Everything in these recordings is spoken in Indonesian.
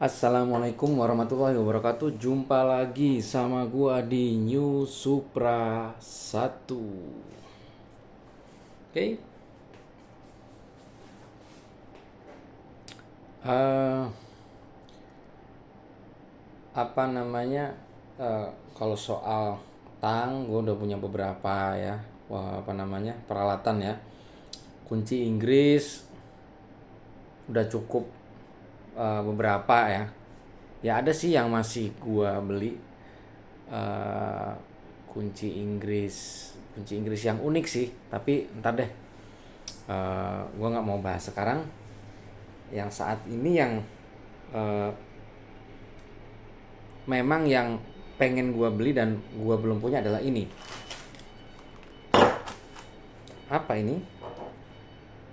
Assalamualaikum warahmatullahi wabarakatuh. Jumpa lagi sama gua di New Supra 1. Oke. Eh, apa namanya? Kalau soal tang, gua udah punya beberapa ya. Wah, apa namanya? Peralatan ya. Kunci Inggris udah cukup beberapa ya. Ya ada sih yang masih gua beli eh, kunci Inggris yang unik sih, tapi ntar deh. Gue nggak mau bahas sekarang. Yang saat ini yang eh, memang yang pengen gue beli dan gue belum punya adalah ini. Apa ini?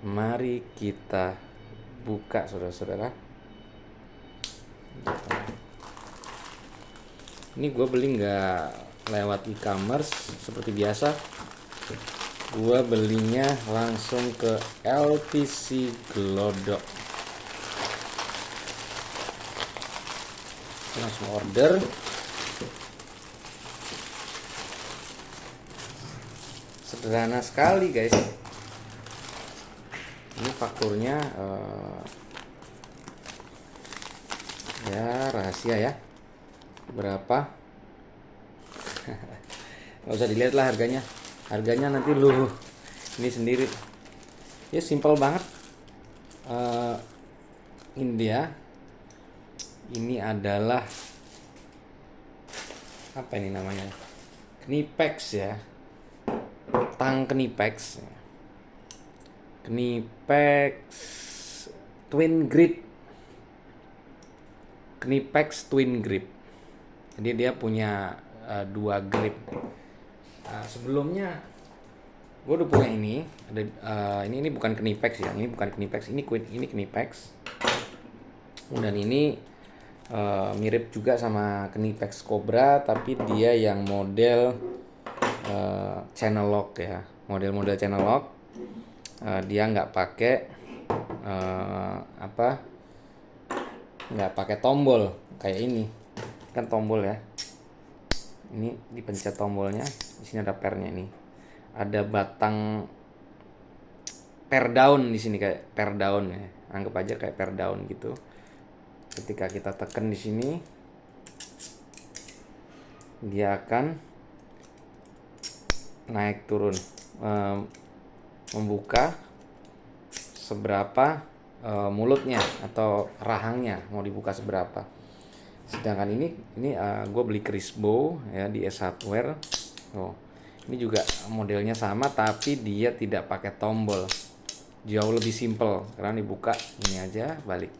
Mari kita buka, saudara-saudara. Ini gue beli nggak lewat e-commerce seperti biasa. Gue belinya langsung ke LPC Glodok. Langsung order. Sederhana sekali guys. Ini fakturnya ya rahasia ya. Berapa? Nggak usah dilihat lah harganya. Harganya nanti lu ini sendiri. Ya simple banget. Eh, India. Ini adalah apa ini namanya? Knipex ya. Tang Knipex. Knipex Twin Grip. Knipex Twin Grip. Jadi dia punya dua grip. Sebelumnya gue udah punya ini. Ada ini bukan Knipex ya. Ini bukan Knipex. Ini Knipex. Dan ini mirip juga sama Knipex Cobra, tapi dia yang model channel lock ya. Model-model channel lock. Dia nggak pakai nggak pakai tombol kayak ini. Kan tombol ya. Ini dipencet tombolnya, di sini ada pernya nih. Ada batang per daun di sini kayak per daun ya. Anggap aja kayak per daun gitu. Ketika kita tekan di sini, dia akan naik turun, membuka seberapa mulutnya atau rahangnya mau dibuka seberapa. Sedangkan ini gue beli Crispo ya di S Hardware. Ini juga modelnya sama tapi dia tidak pakai tombol. Jauh lebih simple karena dibuka ini aja balik.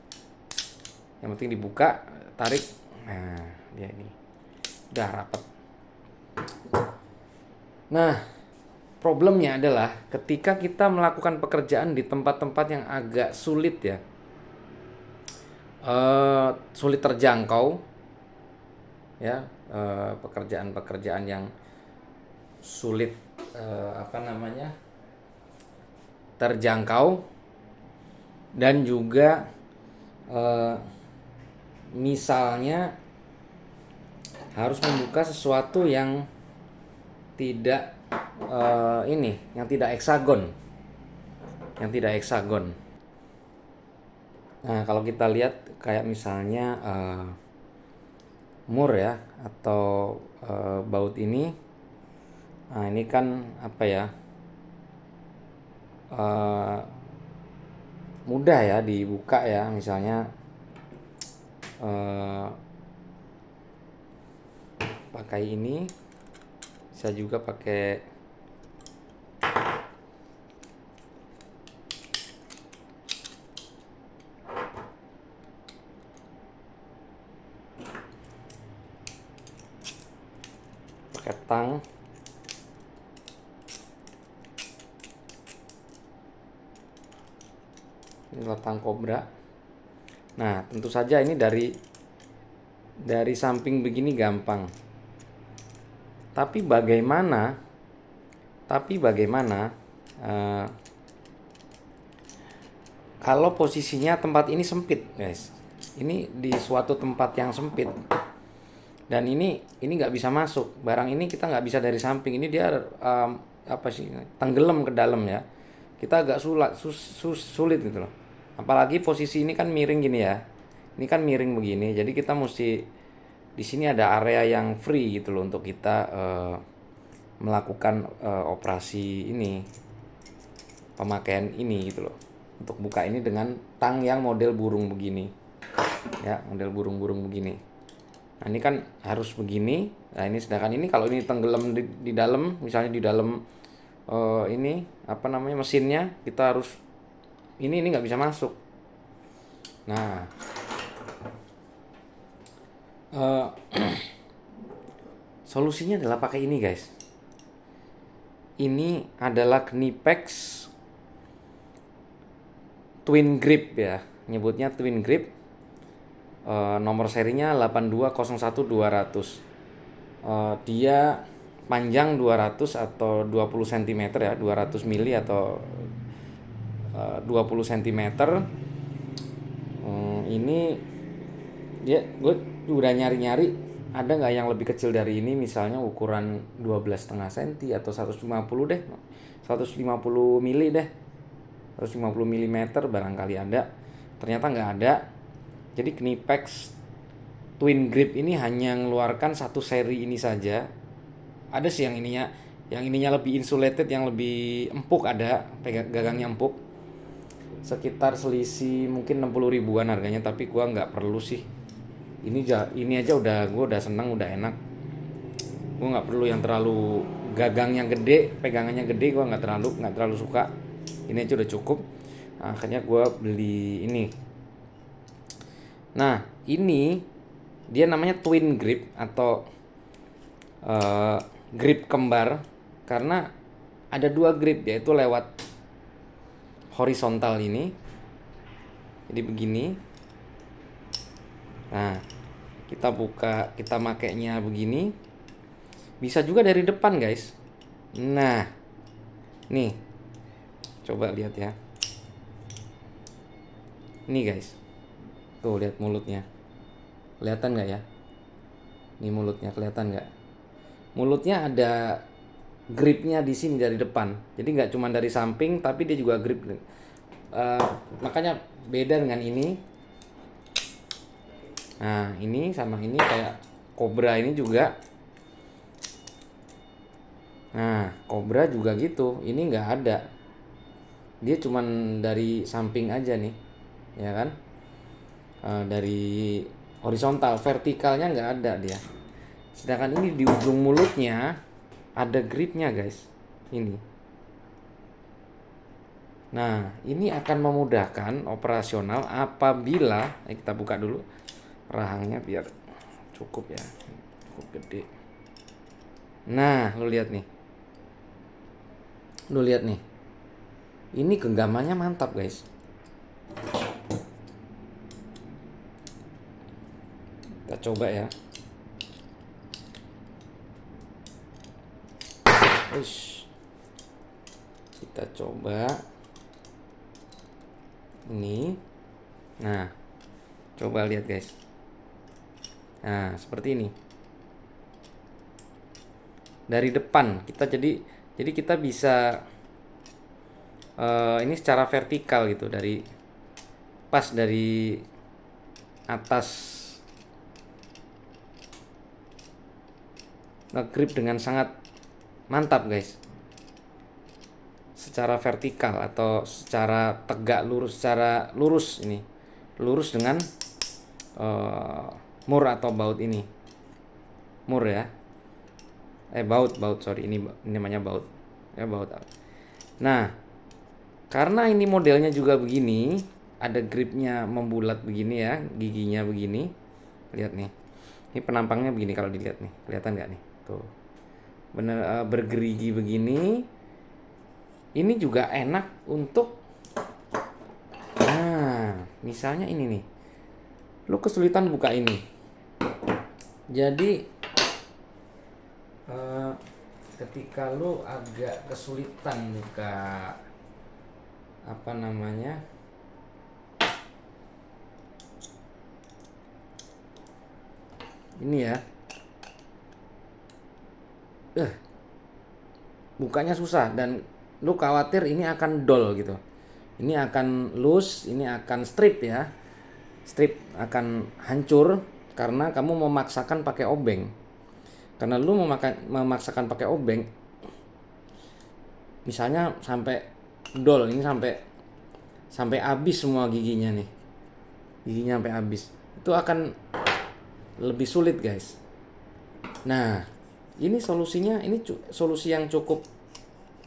Yang penting dibuka, tarik. Nah, dia ini udah rapat. Nah, problemnya adalah ketika kita melakukan pekerjaan di tempat-tempat yang agak sulit ya, sulit terjangkau ya, pekerjaan-pekerjaan yang sulit terjangkau, dan juga misalnya harus membuka sesuatu yang tidak yang tidak heksagon. Nah, kalau kita lihat kayak misalnya mur ya atau baut ini. Nah, ini kan apa ya? Mudah ya dibuka ya, misalnya pakai ini, bisa juga pakai tang. Ini tang Cobra. Nah, tentu saja ini dari samping begini gampang. Tapi bagaimana kalau posisinya tempat ini sempit, guys? ini di suatu tempat yang sempit, dan ini nggak bisa masuk barang ini, kita nggak bisa dari samping, ini dia apa sih, tenggelam ke dalam ya, kita agak sulit gitu loh. Apalagi posisi ini kan miring gini ya, ini kan miring begini, jadi kita mesti di sini ada area yang free gitu loh untuk kita melakukan operasi ini, pemakaian ini gitu loh, untuk buka ini dengan tang yang model burung begini ya, model burung-burung begini. Nah ini kan harus begini. Nah ini sedangkan ini kalau ini tenggelam di dalam, misalnya di dalam ini apa namanya mesinnya, kita harus ini nggak bisa masuk. Nah eh, solusinya adalah pakai ini guys. Ini adalah Knipex Twin Grip ya, nyebutnya Twin Grip. Nomor serinya 8201200. Dia panjang 200 atau 20 cm ya, 200 mili atau 20 cm. Ini dia, gue udah nyari-nyari ada nggak yang lebih kecil dari ini, misalnya ukuran 12,5 cm atau 150 deh, 150 mili deh, 150 mm barangkali ada. Ternyata nggak ada. Jadi Knipex Twin Grip ini hanya mengeluarkan satu seri ini saja. Ada sih yang ininya lebih insulated, yang lebih empuk, ada gagangnya empuk. Sekitar selisih mungkin 60 ribuan harganya, tapi gua nggak perlu sih. Ini aja gua udah seneng, udah enak. Gua nggak perlu yang terlalu gagangnya gede, pegangannya gede, gua nggak terlalu suka. Ini aja udah cukup. Nah, akhirnya gua beli ini. Nah, ini dia namanya twin grip atau grip kembar karena ada dua grip, yaitu lewat horizontal ini. Jadi begini. Nah, kita buka, kita makainya begini. Bisa juga dari depan, guys. Nah, nih. Coba lihat ya. Ini, guys. Tuh, lihat mulutnya. Kelihatan nggak ya? Ini mulutnya, kelihatan nggak? Mulutnya ada gripnya di sini dari depan. Jadi nggak cuma dari samping, tapi dia juga grip. Makanya beda dengan ini. Nah, ini sama ini kayak Cobra ini juga. Nah, Cobra juga gitu. Ini nggak ada. Dia cuma dari samping aja nih, ya kan? Dari horizontal, vertikalnya nggak ada dia. Sedangkan ini di ujung mulutnya ada gripnya, guys. Ini. Nah, ini akan memudahkan operasional apabila kita buka dulu rahangnya biar cukup ya, cukup gede. Nah, lu lihat nih. Ini genggamannya mantap, guys. Kita coba ya. Kita coba ini. Nah, coba lihat, guys. Nah, seperti ini. Dari depan kita jadi kita bisa ini secara vertikal gitu, dari pas dari atas ngegrip dengan sangat mantap, guys. Secara vertikal atau secara tegak lurus, secara lurus ini. Lurus dengan mur atau baut ini. Mur ya. Baut, sorry, ini namanya baut. Ya, baut. Nah, karena ini modelnya juga begini, ada gripnya membulat begini ya, giginya begini. Lihat nih. Ini penampangnya begini kalau dilihat nih. Kelihatan nggak nih? Tuh. Bener bergerigi begini. Ini juga enak untuk, nah, misalnya ini nih. Lu kesulitan buka ini. Jadi ketika lu agak kesulitan buka apa namanya, Ini ya. Bukanya susah dan lu khawatir ini akan dull gitu. Ini akan loose, ini akan strip ya. Strip akan hancur karena kamu memaksakan pakai obeng. Karena lu memaksakan pakai obeng, misalnya sampai dull, ini sampai habis semua giginya nih. Giginya sampai habis. Itu akan lebih sulit, guys. Nah, ini solusinya, ini solusi yang cukup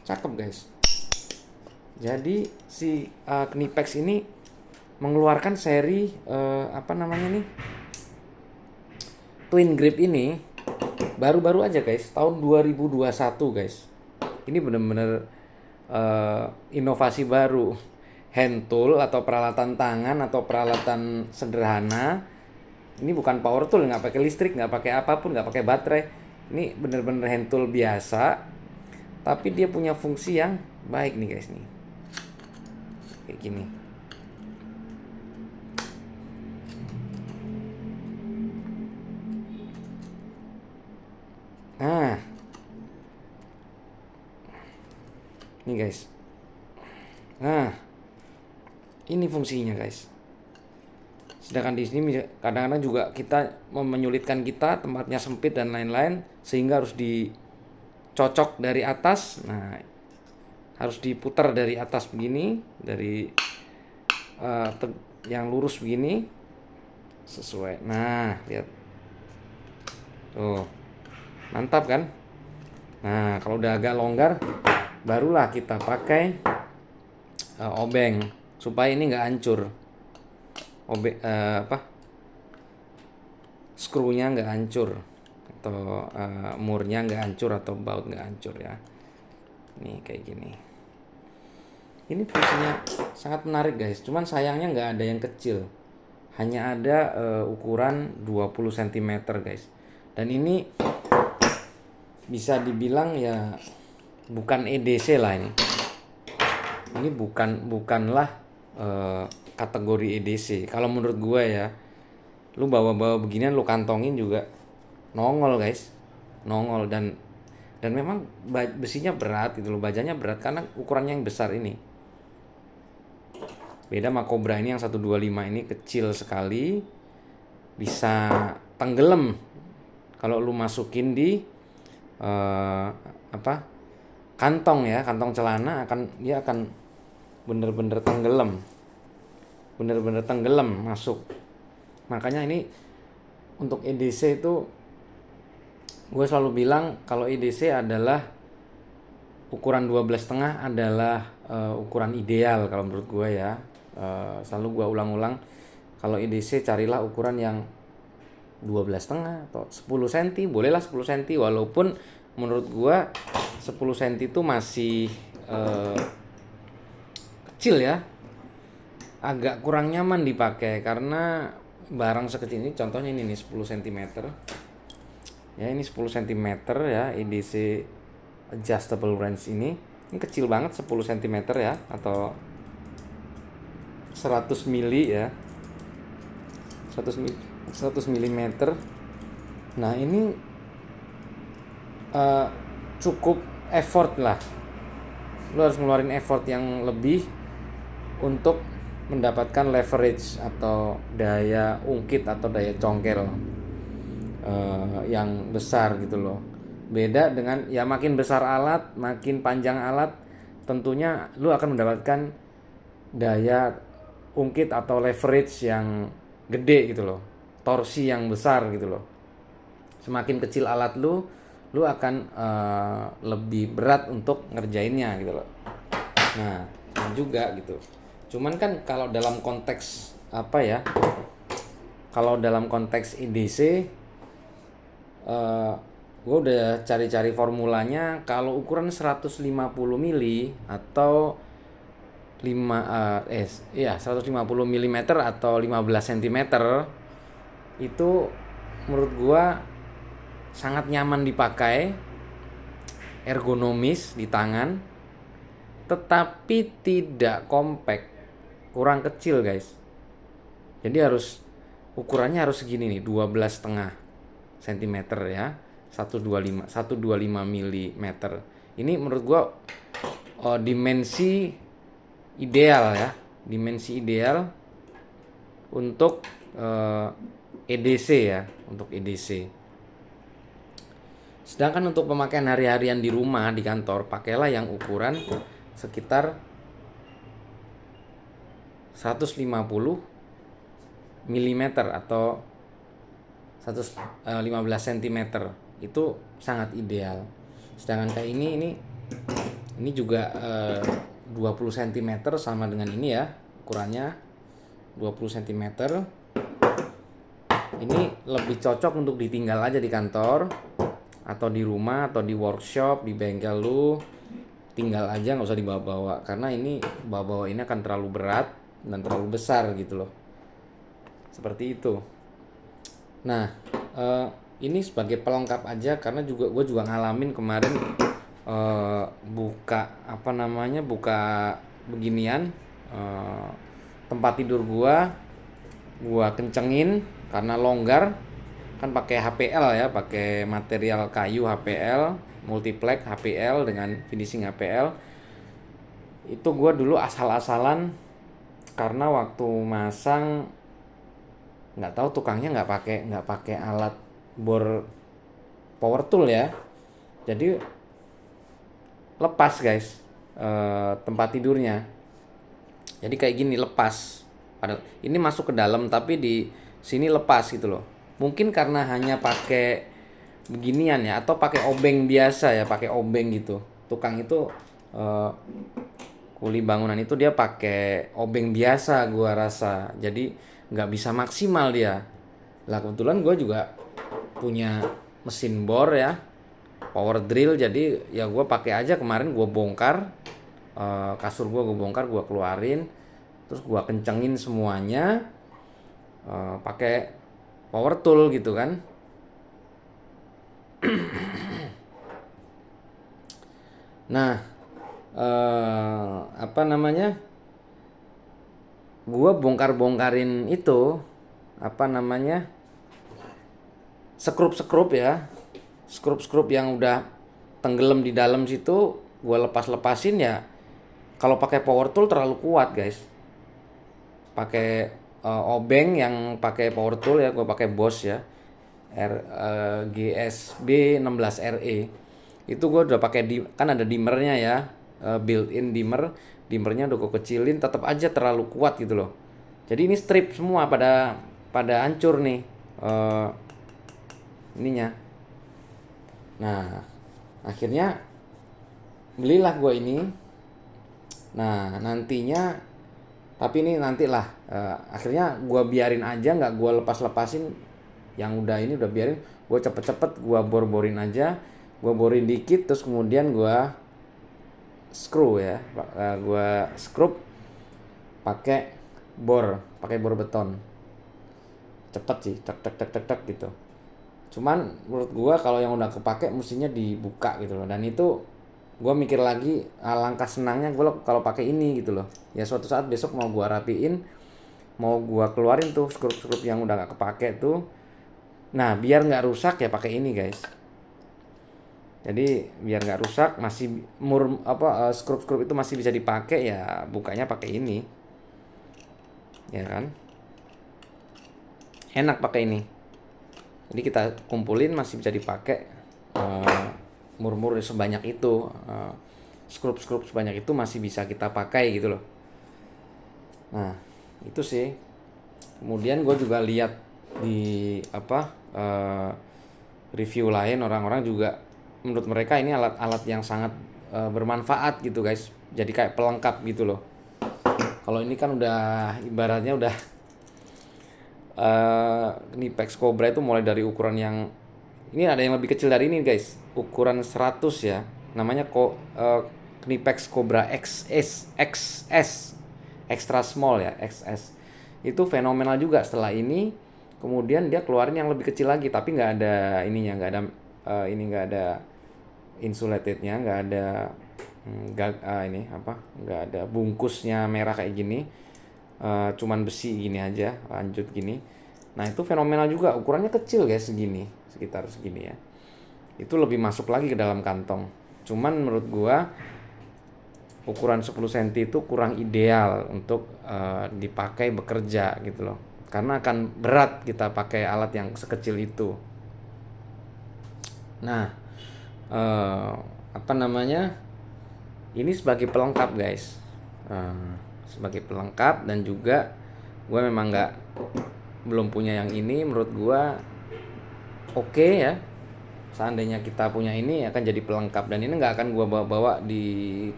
cakep, guys. Jadi si Knipex ini mengeluarkan seri apa namanya nih, twin grip ini baru-baru aja, guys, tahun 2021, guys. Ini bener-bener inovasi baru. Hand tool atau peralatan tangan atau peralatan sederhana. Ini bukan power tool, nggak pakai listrik, nggak pakai apapun, nggak pakai baterai. Ini bener-bener hand tool biasa, tapi dia punya fungsi yang baik nih, guys, nih. Kayak gini. Nah, ini, guys. Nah, ini fungsinya, guys. Sedangkan di sini kadang-kadang juga kita menyulitkan kita, tempatnya sempit dan lain-lain, sehingga harus dicocok dari atas. Nah, harus diputar dari atas begini, dari yang lurus begini, sesuai. Nah, lihat. Tuh. Mantap kan? Nah, kalau udah agak longgar, barulah kita pakai obeng supaya ini nggak hancur. Skrunya nggak hancur, atau murnya nggak hancur, atau baut nggak hancur ya. Nih kayak gini. Ini fungsinya sangat menarik, guys. Cuman sayangnya nggak ada yang kecil, hanya ada ukuran 20 cm, guys. Dan ini bisa dibilang ya bukan EDC lah ini. Ini bukanlah kategori EDC. Kalau menurut gue ya, lu bawa-bawa beginian, lu kantongin juga nongol, guys. Nongol dan memang besinya berat gitu loh, bajanya berat karena ukurannya yang besar ini. Beda sama Cobra ini yang 125 ini kecil sekali, bisa tenggelam kalau lu masukin di kantong ya, kantong celana, dia akan bener-bener tenggelam masuk. Makanya ini untuk EDC itu gue selalu bilang kalau EDC adalah ukuran 12,5 adalah ukuran ideal kalau menurut gue ya. Selalu gue ulang-ulang, kalau EDC carilah ukuran yang 12,5 atau 10 cm, bolehlah 10 cm, walaupun menurut gue 10 cm itu masih kecil ya, agak kurang nyaman dipakai karena barang sekecil ini, contohnya ini nih 10 cm ya, ini 10 cm ya, EDC adjustable range ini kecil banget, 10 cm ya, atau 100 mili ya, 100 mm. Nah ini cukup effort lah, lu harus ngeluarin effort yang lebih untuk mendapatkan leverage atau daya ungkit atau daya congkel yang besar gitu loh. Beda dengan ya, makin besar alat, makin panjang alat, tentunya lu akan mendapatkan daya ungkit atau leverage yang gede gitu loh, torsi yang besar gitu loh. Semakin kecil alat lu akan lebih berat untuk ngerjainnya gitu loh. Nah juga gitu. Cuman kan kalau dalam konteks kalau dalam konteks EDC, gue udah cari-cari formulanya. Kalau ukuran 150 mili atau 150 mm atau 15 cm itu menurut gue sangat nyaman dipakai, ergonomis di tangan, tetapi tidak compact, kurang kecil, guys. Jadi ukurannya harus segini nih, 12,5. cm ya, 125 mm. Ini menurut gua dimensi ideal ya, dimensi ideal untuk EDC ya, untuk EDC. Sedangkan untuk pemakaian hari-harian di rumah, di kantor, pakailah yang ukuran sekitar 150 mm atau 115 cm. Itu sangat ideal. Sedangkan kayak ini juga 20 cm sama dengan ini ya, ukurannya 20 cm. Ini lebih cocok untuk ditinggal aja di kantor atau di rumah atau di workshop, di bengkel lu. Tinggal aja, nggak usah dibawa-bawa, karena ini bawa-bawa ini akan terlalu berat dan terlalu besar gitu loh. Seperti itu. Nah, ini sebagai pelengkap aja, karena gue juga ngalamin kemarin buka beginian, tempat tidur gua kencengin karena longgar, kan pakai HPL ya, pakai material kayu HPL, multiplex HPL dengan finishing HPL. Itu gua dulu asal-asalan karena waktu masang nggak tahu tukangnya nggak pakai alat bor power tool ya, jadi lepas guys tempat tidurnya. Jadi kayak gini lepas, padahal ini masuk ke dalam tapi di sini lepas gitu loh. Mungkin karena hanya pakai beginian ya, atau pakai obeng biasa ya, pakai obeng gitu. Tukang itu kuli bangunan itu dia pakai obeng biasa gua rasa, jadi nggak bisa maksimal dia. Lah kebetulan gua juga punya mesin bor ya, power drill, jadi ya gue pakai aja. Kemarin gue bongkar kasur gue bongkar, gue keluarin, terus gue kencengin semuanya pakai power tool gitu kan. Nah gue bongkarin itu skrup ya, skrup yang udah tenggelam di dalam situ gue lepasin ya. Kalau pakai power tool terlalu kuat guys, pakai obeng yang pakai power tool ya, gue pakai Bosch ya, GSB 16 RE. Itu gue udah pakai kan ada dimmernya ya, built-in dimmernya udah gue kecilin, tetap aja terlalu kuat gitu loh. Jadi ini strip semua pada hancur nih ininya. Nah akhirnya belilah gue ini. Nah nantinya, tapi ini nantilah akhirnya gue biarin aja, nggak gue lepasin yang udah biarin. Gue cepet gue borin aja, gue borin dikit, terus kemudian gue screw ya, gue screw pakai bor beton. Cepet sih, tek gitu. Cuman menurut gue kalau yang udah kepake mestinya dibuka gitu loh. Dan itu gue mikir lagi, alangkah senangnya gue kalau pakai ini gitu loh. Ya suatu saat besok mau gue rapiin, mau gue keluarin tuh skrup yang udah gak kepake tuh. Nah biar nggak rusak ya pakai ini guys. Jadi biar nggak rusak, masih skrup itu masih bisa dipakai ya, bukanya pakai ini ya kan, enak pakai ini. Jadi kita kumpulin masih bisa dipakai, mur-mur sebanyak itu, skrup sebanyak itu masih bisa kita pakai gitu loh. Nah itu sih. Kemudian gue juga lihat di review lain, orang-orang juga menurut mereka ini alat-alat yang sangat bermanfaat gitu guys. Jadi kayak pelengkap gitu loh. Kalau ini kan udah ibaratnya udah Knipex Cobra itu mulai dari ukuran yang ini, ada yang lebih kecil dari ini guys, ukuran 100 ya, namanya Knipex Cobra XS extra small ya, XS. Itu fenomenal juga. Setelah ini kemudian dia keluarin yang lebih kecil lagi, tapi nggak ada ininya, nggak ada insulatednya, nggak ada nggak ada bungkusnya merah kayak gini, cuman besi gini aja, lanjut gini. Nah itu fenomenal juga, ukurannya kecil guys, segini sekitar segini ya. Itu lebih masuk lagi ke dalam kantong. Cuman menurut gua ukuran 10 cm itu kurang ideal untuk dipakai bekerja gitu loh. Karena akan berat kita pakai alat yang sekecil itu. Nah, apa namanya? Ini sebagai pelengkap guys. Sebagai pelengkap, dan juga gue memang belum punya yang ini. Menurut gue oke ya, seandainya kita punya ini akan jadi pelengkap. Dan ini nggak akan gue bawa-bawa di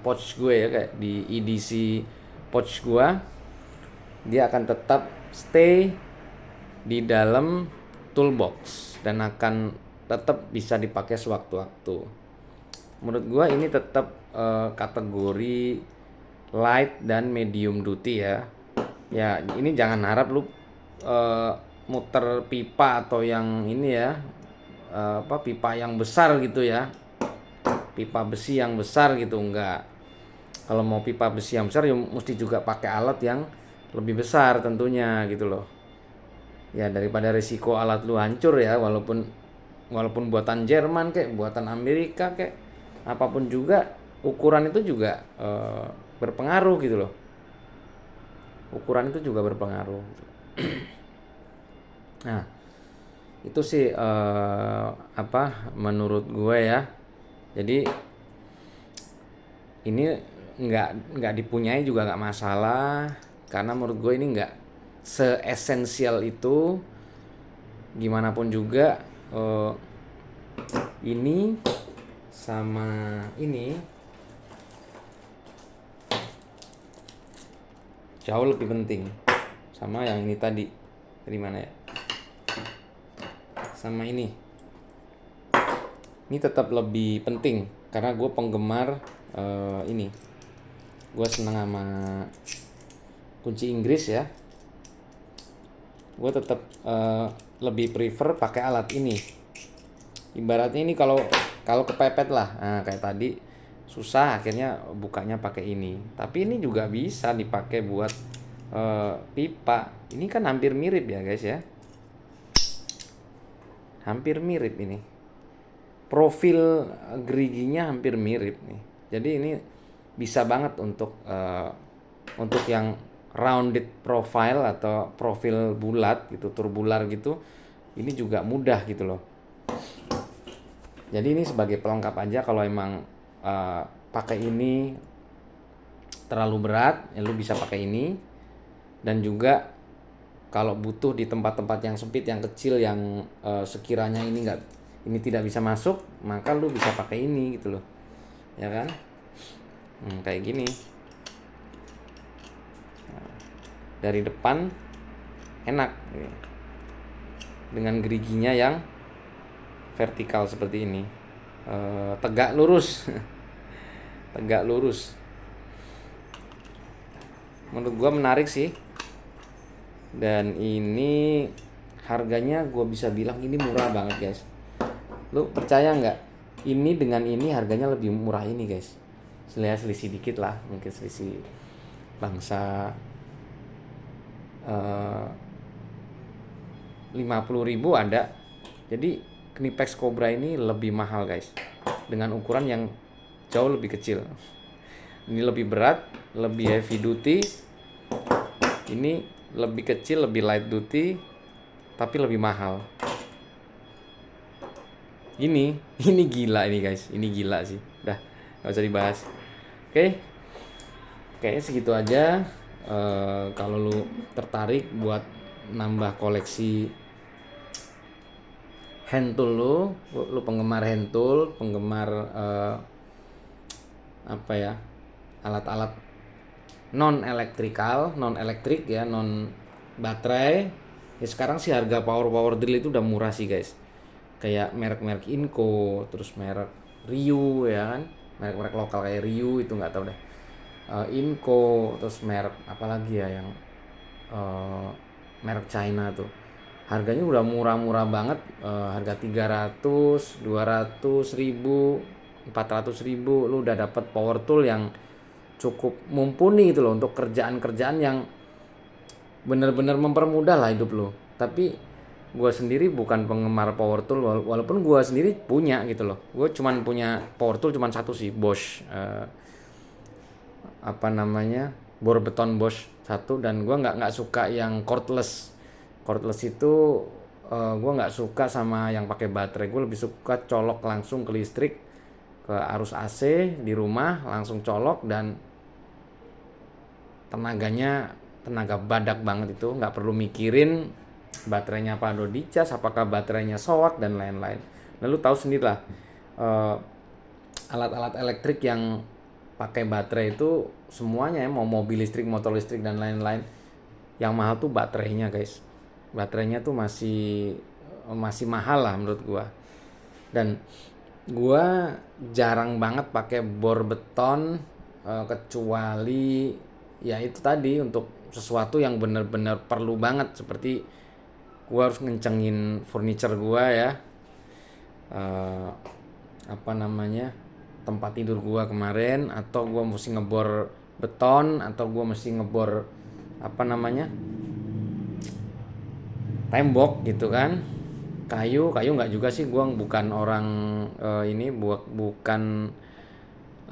pouch gue ya, kayak di EDC pouch gue. Dia akan tetap stay di dalam toolbox dan akan tetap bisa dipakai sewaktu-waktu. Menurut gue ini tetap kategori light dan medium duty ya. Ya ini jangan harap lu muter pipa atau yang ini ya, pipa yang besar gitu ya, pipa besi yang besar gitu, enggak. Kalau mau pipa besi yang besar ya mesti juga pakai alat yang lebih besar tentunya gitu loh. Ya daripada risiko alat lu hancur ya, walaupun buatan Jerman kayak buatan Amerika kayak apapun juga, ukuran itu juga berpengaruh gitu loh. Ukuran itu juga berpengaruh. Nah, itu sih menurut gue ya. Jadi ini nggak dipunyai juga nggak masalah, karena menurut gue ini nggak se-esensial itu. Gimana pun juga ini sama ini jauh lebih penting sama yang ini tadi. Dari mana ya? Sama ini tetap lebih penting karena gue penggemar ini. Gue seneng sama kunci Inggris ya. Gue tetap lebih prefer pakai alat ini. Ibaratnya ini kalau kepepet lah, nah kayak tadi susah, akhirnya bukanya pakai ini. Tapi ini juga bisa dipakai buat pipa. Ini kan hampir mirip ya guys ya. Hampir mirip ini. Profil geriginya hampir mirip nih. Jadi ini bisa banget untuk yang rounded profile atau profil bulat gitu, turbular gitu. Ini juga mudah gitu loh. Jadi ini sebagai pelengkap aja. Kalau emang pakai ini terlalu berat, ya lu bisa pakai ini. Dan juga kalau butuh di tempat-tempat yang sempit, yang kecil, yang sekiranya ini tidak bisa masuk, maka lu bisa pakai ini gitu loh, ya kan? Kayak gini. Dari depan enak dengan geriginya yang vertikal seperti ini, tegak lurus. Tegak lurus. Menurut gua menarik sih. Dan ini harganya gue bisa bilang ini murah banget guys. Lu percaya nggak? Ini dengan ini harganya lebih murah ini guys. Selisih dikit lah, mungkin selisih bangsa 50.000 ada. Jadi Knipex Cobra ini lebih mahal guys, dengan ukuran yang jauh lebih kecil. Ini lebih berat, lebih heavy duty. Ini lebih kecil, lebih light duty, tapi lebih mahal. Ini gila ini guys, ini gila sih. Dah, nggak usah dibahas. Oke, kayaknya segitu aja. Kalau lu tertarik buat nambah koleksi hand tool, lu penggemar hand tool, penggemar alat-alat non elektrik ya, non baterai ya. Sekarang sih harga power drill itu udah murah sih guys, kayak merek Inco, terus merek Ryu ya kan, merek lokal kayak Ryu itu nggak tahu deh, Inco, terus merek apalagi ya yang merek China tuh harganya udah murah banget, harga 300, 200 ribu, 400 ribu lu udah dapat power tool yang cukup mumpuni gitu loh untuk kerjaan-kerjaan yang benar-benar mempermudah lah hidup lo. Tapi gue sendiri bukan penggemar power tool, walaupun gue sendiri punya gitu loh. Gue cuman punya power tool cuman satu sih, Bosch, apa namanya, bor beton Bosch satu. Dan gue nggak suka yang cordless. Cordless itu gue nggak suka sama yang pakai baterai. Gue lebih suka colok langsung ke listrik, ke arus AC di rumah, langsung colok, dan tenaganya tenaga badak banget itu, nggak perlu mikirin baterainya apa perlu dicas, apakah baterainya soak dan lain-lain. Lalu tahu sendiri lah, alat-alat elektrik yang pakai baterai itu semuanya ya, mau mobil listrik, motor listrik dan lain-lain, yang mahal tuh baterainya guys. Baterainya tuh masih mahal lah menurut gua. Dan gua jarang banget pakai bor beton, kecuali ya itu tadi, untuk sesuatu yang bener-bener perlu banget, seperti gua harus ngencengin furniture gua ya, eh, apa namanya, tempat tidur gua kemarin, atau gua mesti ngebor beton, atau gua mesti ngebor apa namanya, tembok gitu kan, kayu nggak juga sih. Gua bukan orang ini bukan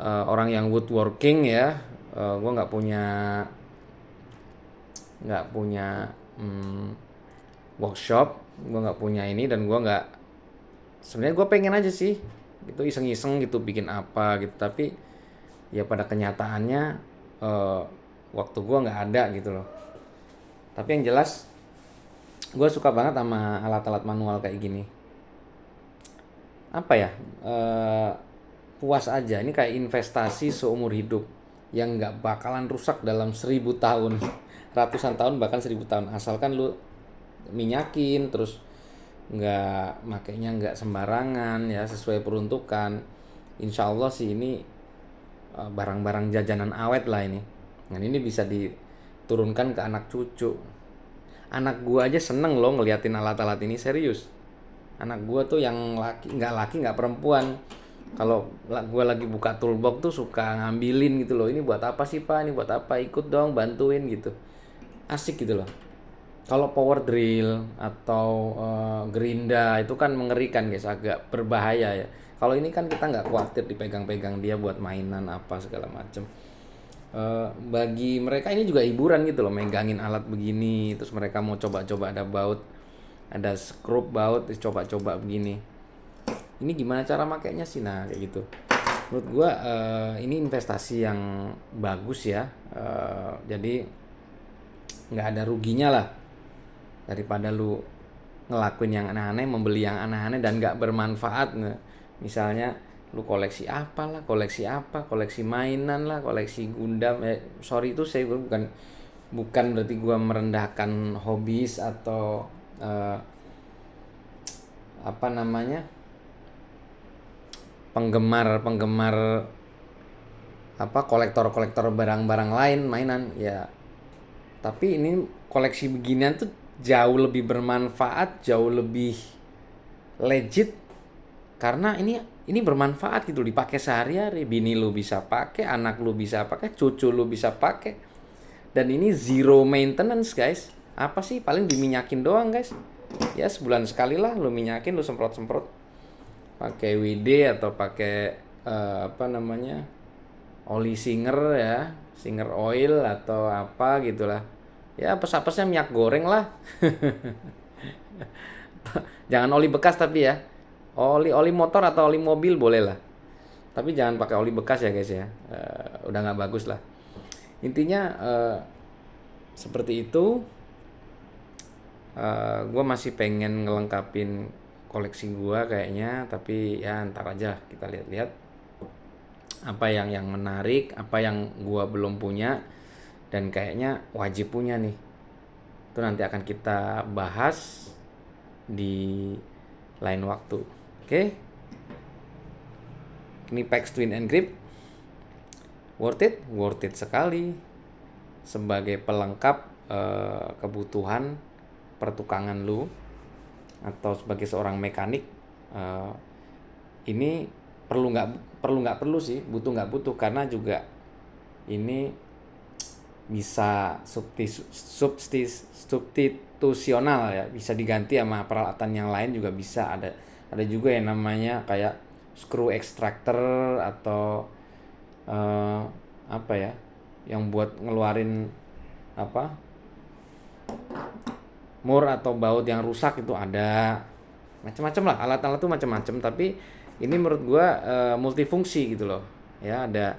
orang yang woodworking ya. Gua nggak punya workshop, gue nggak punya ini, dan gue nggak, sebenarnya gue pengen aja sih gitu, iseng-iseng gitu bikin apa gitu, tapi ya pada kenyataannya eh, waktu gue nggak ada gitu loh. Tapi yang jelas gue suka banget sama alat-alat manual kayak gini. Apa ya, puas aja. Ini kayak investasi seumur hidup yang nggak bakalan rusak dalam 1000 tahun, ratusan tahun, bahkan 1000 tahun, asalkan lu minyakin terus, nggak makainya nggak sembarangan ya, sesuai peruntukan. Insya Allah sih ini barang-barang jajanan awet lah ini. Dan ini bisa diturunkan ke anak cucu. Anak gua aja seneng loh ngeliatin alat-alat ini, serius. Anak gua tuh yang laki nggak perempuan, kalau gua lagi buka toolbox tuh suka ngambilin gitu loh. Ini buat apa sih pak, ini buat apa, ikut dong bantuin gitu, asik gitu loh. Kalau power drill atau gerinda itu kan mengerikan guys, agak berbahaya ya. Kalau ini kan kita nggak khawatir dipegang-pegang dia buat mainan apa segala macem. Bagi mereka ini juga hiburan gitu loh, megangin alat begini, terus mereka mau coba-coba, ada baut, ada skrup baut, terus coba-coba begini. Ini gimana cara makainya sih, nah kayak gitu. Menurut gua ini investasi yang bagus ya. Jadi nggak ada ruginya lah, daripada lu ngelakuin yang aneh-aneh, membeli yang aneh-aneh dan gak bermanfaat. Nah, misalnya lu koleksi apalah, koleksi mainan lah, koleksi Gundam. Sorry itu saya bukan berarti gua merendahkan hobis atau apa namanya, penggemar apa, kolektor barang-barang lain, mainan ya. Tapi ini koleksi beginian tuh jauh lebih bermanfaat, jauh lebih legit, karena ini bermanfaat gitu, dipakai sehari-hari. Bini lu bisa pakai, anak lu bisa pakai, cucu lu bisa pakai, dan ini zero maintenance guys. Apa sih, paling diminyakin doang guys ya, sebulan sekali lah lu minyakin, lu semprot-semprot pakai WD atau pakai apa namanya, oli Singer ya, Singer oil atau apa gitulah ya, apes-apesnya minyak goreng lah. Jangan oli bekas tapi ya, oli motor atau oli mobil boleh lah, tapi jangan pakai oli bekas ya guys ya. Udah nggak bagus lah. Intinya seperti itu. Gue masih pengen ngelengkapin koleksi gue kayaknya, tapi ya ntar aja kita lihat-lihat apa yang menarik, apa yang gue belum punya dan kayaknya wajib punya nih. Itu nanti akan kita bahas di lain waktu. Oke? Knipex Twin and Grip worth it sekali sebagai pelengkap kebutuhan pertukangan lu, atau sebagai seorang mekanik. Ini perlu nggak perlu sih, butuh nggak butuh, karena juga ini bisa substitusional ya, bisa diganti sama peralatan yang lain juga bisa. Ada juga yang namanya kayak screw extractor atau apa ya, yang buat ngeluarin apa, mur atau baut yang rusak itu ada. Macam-macam lah, alat-alat tuh macam-macam, tapi ini menurut gua multifungsi gitu loh. Ya, ada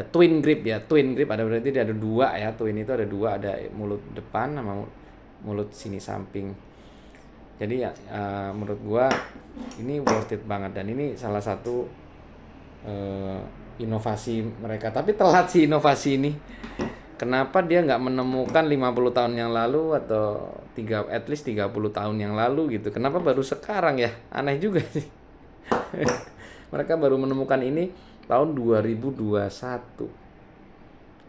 twin grip ya. Twin grip ada berarti ada dua ya. Twin itu ada dua, ada mulut depan sama mulut sini samping. Jadi ya menurut gua ini worth it banget, dan ini salah satu inovasi mereka. Tapi telat sih inovasi ini. Kenapa dia nggak menemukan 50 tahun yang lalu atau at least 30 tahun yang lalu gitu. Kenapa baru sekarang ya? Aneh juga sih. Mereka baru menemukan ini tahun 2021.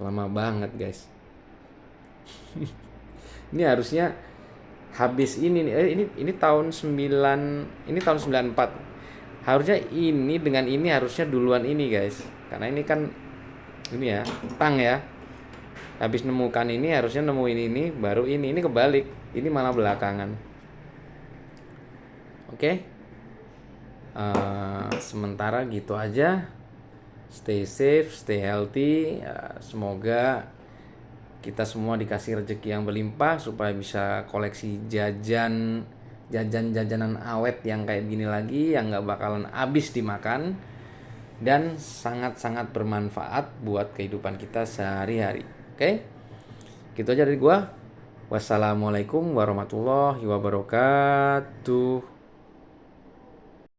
Lama banget, guys. Ini harusnya habis ini nih. Ini tahun 94. Harusnya ini dengan ini harusnya duluan ini, guys. Karena ini kan ini ya, tang ya. Habis nemukan ini harusnya nemuin ini baru ini kebalik, ini malah belakangan. Oke. Sementara gitu aja. Stay safe, stay healthy. Semoga kita semua dikasih rezeki yang berlimpah supaya bisa koleksi jajanan awet yang kayak gini lagi, yang nggak bakalan habis dimakan dan sangat-sangat bermanfaat buat kehidupan kita sehari-hari. Oke, gitu aja dari gua. Wassalamualaikum warahmatullahi wabarakatuh.